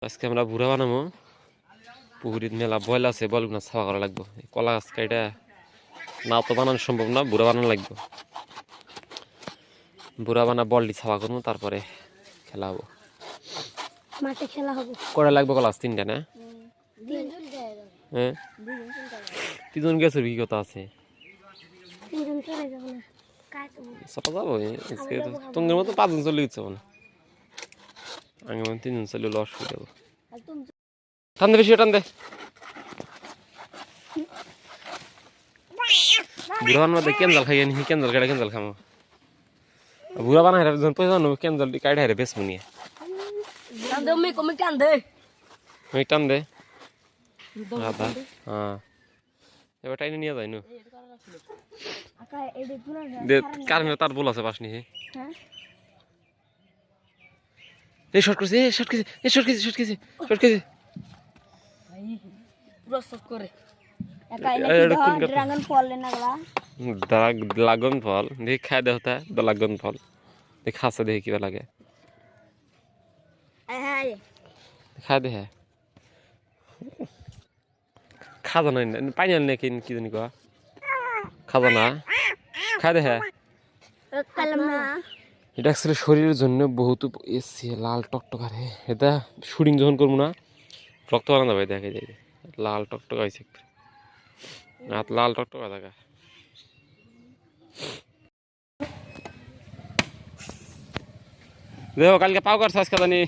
আজকে আমরা বুড়া বানাবো। পুকুরিত মেলা বয়ল আছে, বলগুলো ছাওয়া করা লাগবো। কলা গাছ কাইটা না তো বানানো সম্ভব না, বুড়া বানানো লাগবো। বুড়া বানা বলটি ছাওয়া করবো, তারপরে খেলা হবো। মাঠে খেলা হবে। কটা লাগবে কলা গাছ? 3টা না? হ্যাঁ, 3জন গেছে কি কথা আছে? সব যাবো তোমার মতো 5জন চলে গেছে না, আগে 3জন চলে লস হয়ে যাবো। টান দে, বেশি টান দে। বুড়া বানাতে কেঞ্জাল খাই নি, কেঞ্জাল কাটা কেঞ্জাল খামো। বুড়া বানা হেরা যখন পয়সা নেবো, কেঞ্জাল কাটা হেরে বেশ মুনিয়ে টান দে। হ্যাঁ, এবার টাইনে নিয়ে যাই নো কারেন্টের তার বল আছে পাশ নিয়ে। এই শর্ট করছে, শর্ট করছে, শর্ট করছে, শর্ট করছে, শর্ট করছে। ড্রাগন ফল দেখি খাই দে, হতা ড্রাগন ফল দেখি খাচ্ছে, দেখি কিবা লাগে খাই দে। হ্যাঁ, খাজা নাই, পানি আনলে কি জানি কয়া খাজা না, খাই দে। হ্যাঁ, এটা অ্যাকচুয়ালি শরীরের জন্য বহুত এসি, লাল টকটকারে। এটা শুটিং যখন করবো না, রক্ত বানানো যাবে, দেখে যাই লাল টকটকা হয়েছে, হাত লাল টকটকা থাকা। দেখো কালকে পাও কাটছে, আজকে জানি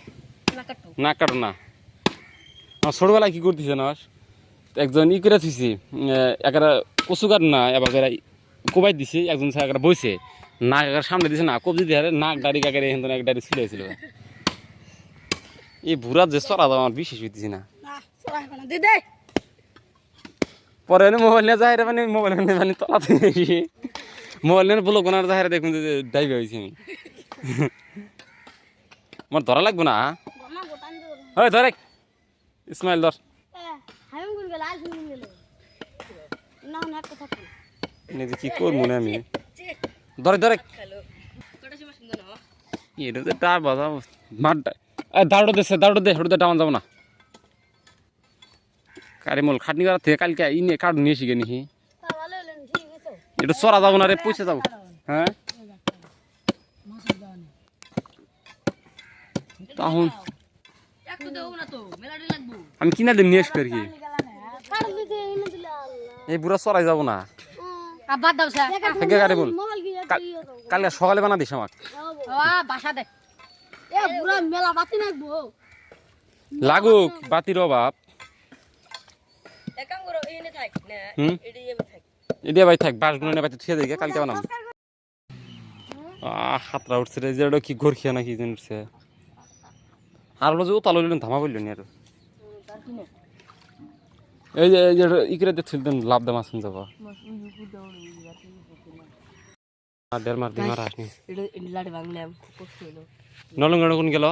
না কাটো না। আমার ছোটবেলায় কি করতেছে না, একজন ই করে থুইছি, একটা কচু কাট না, এবার কোবাই দিছি, একজন একটা বইছে, নাক একার সামনে দিছে না, কবজি দিয়ে নাক দাড়ি কাকের এখান এক দাড়ি ছিল হয়েছিল। এই বুড়া যে চড়া দাও আমার বিশেষ হইতেছি না। পরে মোবাইল নিয়ে যাই, মানে মোবাইল মানে তলাতে মোবাইল নিয়ে বলো কোনার যাই দেখুন যে ডাইভ হয়েছি আমি। আমার ধরা লাগবো না, ওই ধরে ইসমাইল ধর। কি করবো না আমি, ধরে ধরে দাঁড়ো দেশে দাঁড়ো দে, হটু টামান যাবো না। কারিমল খাটনি করার থেকে কালকে ই নিয়ে কার্ড নিয়ে শিখে নিহি, এটা চড়া যাবো না রে, পয়সা যাবো। হ্যাঁ, তখন আমি কিনা দিন নিয়ে আসবে আর কি, এই বুড়া চড়াই যাবো না। কারিমল কালকে সকালে বানা দিস আমাকে, লাগুক বাতির অভাব। এদিকে ভাই থাক, বাসগুলো নিয়ে বাতি থুয়ে দেখে কালকে বানাবো। হাতরা উঠছে রে, যে কি ঘর খেয়ে নাকি যেন উঠছে। আর বলো যে ও তালো ধামা বললো নি, আর এই যে ইকরে দেখছিল লাভ দাম আসুন যাবো। নলঙ্গা কোন গেল,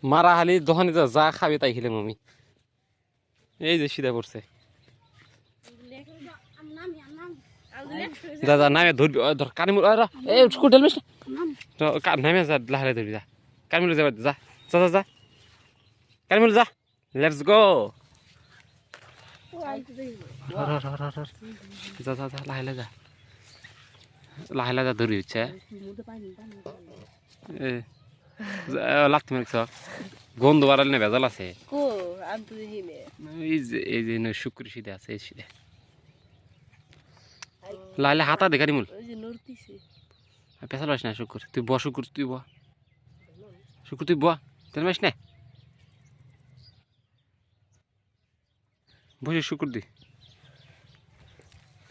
মারা হালি দোকানে যা খাবি তাই খেলাম আমি। এই যে সিধা পড়ছে, দাদা নামে ধরবি, ধর কারিমুল এই স্কুল মিস নামে যা, লাহারে ধরবি যা, কারিমুল যাবা যা যা যা যা, কারিমুল যা, লেটস গো। যা যা যা, লাহে যা, লাহে যা, ধরবি হচ্ছে লাগতে মারছ, গন্ধ বাড়ালে না ভেজাল আছে। এই যে শুক্র সিধে আছে, এই সিধে লাইলে হাতা দে কারিমুল, পেশাল পাস না। শুক্র তুই ব, শুক্র তুই ব, শুক্র তুই ব, তেল মাস না বসে শুক্র দি।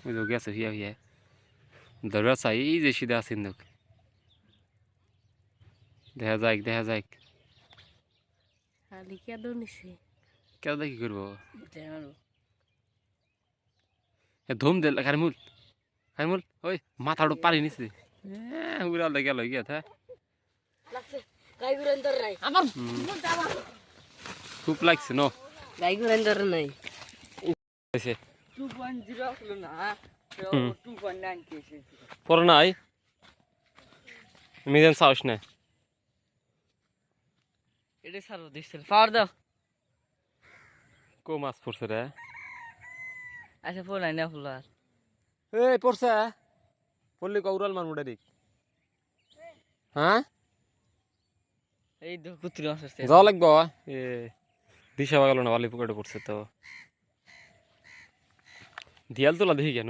ওই তো গেছে হিয়া হিয়া ধরা চাই, এই যে সিধে আছে লোক, দেখা যাক দেখা যাক। কেউ দেখি করবো ধুম দে কারিমুল, কারিমুল ওই মাথাটা পারি নিছে, উড়াল গেল গিয়া থা খুব লাগছে ন নাই। পরে নাই মিজান সাহস না এটা ছাড়ো দিছিল পাওয়ার দাও কো মাছ পড়ছে রে আচ্ছা ফোন আই না ফুল আর এই পড়ছে পড়লি কৌরাল মার মুডে দিক হ্যাঁ এই দো কুত্রি মাছ আসছে যাওয়া লাগবো এ দিশা গেল না বালি পুকুরে পড়ছে তো দিয়াল তোলা দেখি কেন